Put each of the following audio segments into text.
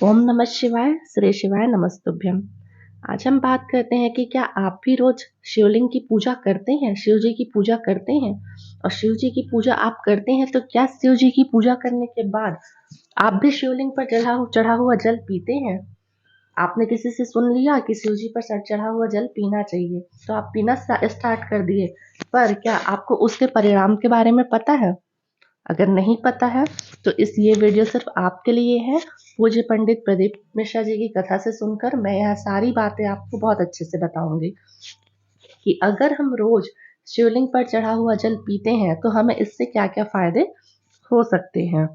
ओम नमः शिवाय, श्री शिवाय नमस्तुभ्यम। आज हम बात करते हैं कि क्या आप भी रोज शिवलिंग की पूजा करते हैं, शिव जी की पूजा करते हैं। और शिव जी की पूजा आप करते हैं तो क्या शिव जी की पूजा करने के बाद आप भी शिवलिंग पर चढ़ा हुआ जल पीते हैं। आपने किसी से सुन लिया कि शिव जी पर चढ़ा हुआ जल पीना चाहिए, तो आप पीना स्टार्ट कर दिए। पर क्या आपको उसके परिणाम के बारे में पता है? अगर नहीं पता है तो ये वीडियो सिर्फ आपके लिए है। पूज्य पंडित प्रदीप मिश्रा जी की कथा से सुनकर मैं यह सारी बातें आपको बहुत अच्छे से बताऊंगी कि अगर हम रोज शिवलिंग पर चढ़ा हुआ जल पीते हैं तो हमें इससे क्या क्या फायदे हो सकते हैं।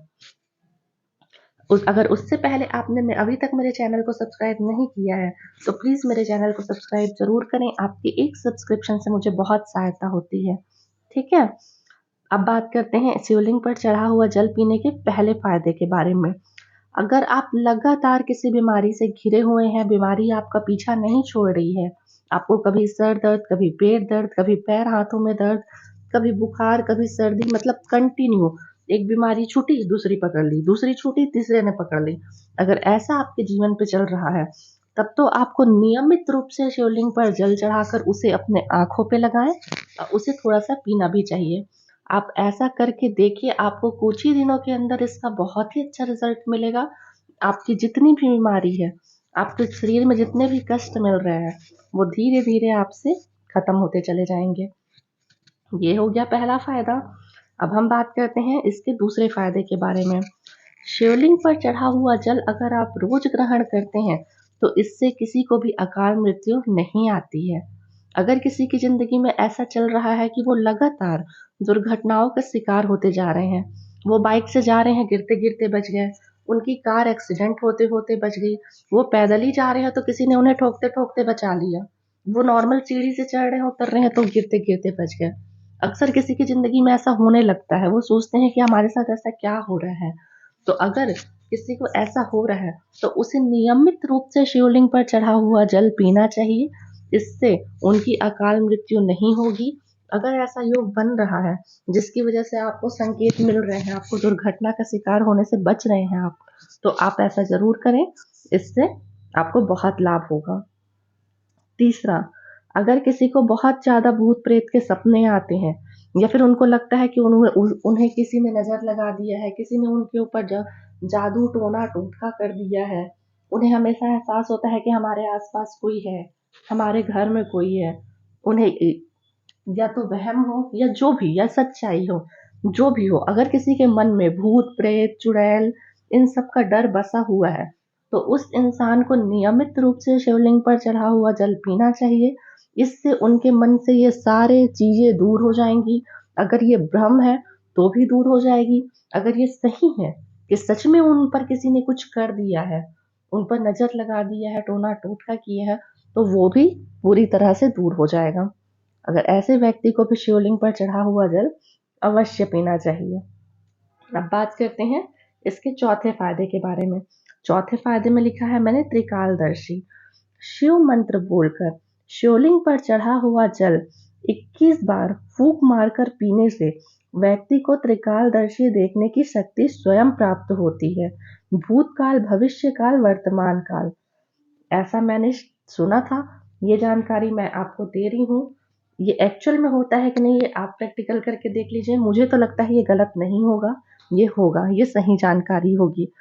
अगर उससे पहले आपने अभी तक मेरे चैनल को सब्सक्राइब नहीं किया है तो प्लीज मेरे चैनल को सब्सक्राइब जरूर करें। आपकी एक सब्सक्रिप्शन से मुझे बहुत सहायता होती है। ठीक है, अब बात करते हैं शिवलिंग पर चढ़ा हुआ जल पीने के पहले फायदे के बारे में। अगर आप लगातार किसी बीमारी से घिरे हुए हैं, बीमारी आपका पीछा नहीं छोड़ रही है, आपको कभी सर दर्द, कभी पेट दर्द, कभी पैर हाथों में दर्द, कभी बुखार, कभी सर्दी, मतलब कंटिन्यू एक बीमारी छूटी दूसरी पकड़ ली, दूसरी छूटी तीसरे ने पकड़ ली। अगर ऐसा आपके जीवन पे चल रहा है तब तो आपको नियमित रूप से शिवलिंग पर जल चढ़ाकर उसे अपने आंखों पे लगाएं और उसे थोड़ा सा पीना भी चाहिए। आप ऐसा करके देखिए, आपको कुछ ही दिनों के अंदर इसका बहुत ही अच्छा रिजल्ट मिलेगा। आपकी जितनी भी बीमारी है, आपके शरीर में जितने भी कष्ट मिल रहे हैं, वो धीरे धीरे आपसे खत्म होते चले जाएंगे। ये हो गया पहला फायदा। अब हम बात करते हैं इसके दूसरे फायदे के बारे में। शिवलिंग पर चढ़ा हुआ जल अगर आप रोज ग्रहण करते हैं तो इससे किसी को भी अकाल मृत्यु नहीं आती है। अगर किसी की जिंदगी में ऐसा चल रहा है कि वो लगातार दुर्घटनाओं का शिकार होते जा रहे हैं, वो बाइक से जा रहे हैं, गिरते गिरते बच गए, उनकी कार एक्सीडेंट होते होते बच गई, वो पैदल ही जा रहे हैं तो किसी ने उन्हें ठोकते ठोकते बचा लिया, वो नॉर्मल सीढ़ी से चढ़ रहे हैं, उतर रहे हैं तो गिरते गिरते बच गए। अक्सर किसी की जिंदगी में ऐसा होने लगता है, वो सोचते हैं कि हमारे साथ ऐसा क्या हो रहा है। तो अगर किसी को ऐसा हो रहा है तो उसे नियमित रूप से शिवलिंग पर चढ़ा हुआ जल पीना चाहिए। इससे उनकी अकाल मृत्यु नहीं होगी। अगर ऐसा योग बन रहा है जिसकी वजह से आपको संकेत मिल रहे हैं, आपको दुर्घटना का शिकार होने से बच रहे हैं आप, तो आप ऐसा जरूर करें। इससे आपको बहुत लाभ होगा। तीसरा, अगर किसी को बहुत ज्यादा भूत प्रेत के सपने आते हैं या फिर उनको लगता है कि उन्हें किसी ने नजर लगा दिया है, किसी ने उनके ऊपर जादू टोना टोटका कर दिया है, उन्हें हमेशा एहसास होता है कि हमारे आसपास कोई है, हमारे घर में कोई है, उन्हें या तो वहम हो या जो भी, या सच्चाई हो, जो भी हो, अगर किसी के मन में भूत प्रेत चुड़ैल इन सब का डर बसा हुआ है तो उस इंसान को नियमित रूप से शिवलिंग पर चढ़ा हुआ जल पीना चाहिए। इससे उनके मन से ये सारे चीजें दूर हो जाएंगी। अगर ये भ्रम है तो भी दूर हो जाएगी। अगर ये सही है कि सच में उन पर किसी ने कुछ कर दिया है, उन पर नजर लगा दिया है, टोना टोटका किया है, तो वो भी पूरी तरह से दूर हो जाएगा। अगर ऐसे व्यक्ति को भी शिवलिंग पर चढ़ा हुआ जल अवश्य पीना चाहिए। अब बात करते हैं इसके चौथे फायदे के बारे में। चौथे फायदे में लिखा है मैंने, त्रिकालदर्शी। शिव मंत्र बोलकर शिवलिंग पर चढ़ा हुआ जल 21 बार फूंक मारकर पीने से व्यक्ति को त्रिकालदर्शी देखने की शक्ति स्वयं प्राप्त होती है। भूतकाल, भविष्य काल, वर्तमान काल, ऐसा मैंने सुना था। ये जानकारी मैं आपको दे रही हूँ। ये एक्चुअल में होता है कि नहीं ये आप प्रैक्टिकल करके देख लीजिए। मुझे तो लगता है ये गलत नहीं होगा, ये होगा, ये सही जानकारी होगी।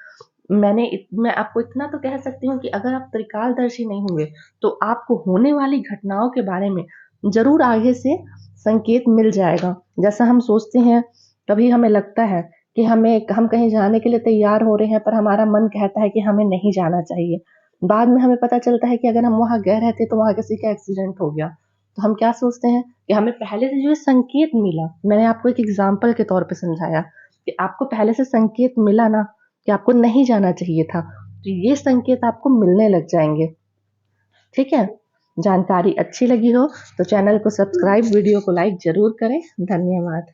मैं आपको इतना तो कह सकती हूँ कि अगर आप त्रिकालदर्शी नहीं हुए तो आपको होने वाली घटनाओं के बारे में जरूर आगे से संकेत मिल जाएगा। जैसा हम सोचते हैं, कभी हमें लगता है कि हम कहीं जाने के लिए तैयार हो रहे हैं पर हमारा मन कहता है कि हमें नहीं जाना चाहिए। बाद में हमें पता चलता है कि अगर हम वहां गए रहते तो वहां किसी का एक्सीडेंट हो गया, तो हम क्या सोचते हैं कि हमें पहले से जो संकेत मिला, मैंने आपको एक एग्जाम्पल के तौर पे समझाया कि आपको पहले से संकेत मिला ना कि आपको नहीं जाना चाहिए था, तो ये संकेत आपको मिलने लग जाएंगे। ठीक है, जानकारी अच्छी लगी हो तो चैनल को सब्सक्राइब, वीडियो को लाइक जरूर करें। धन्यवाद।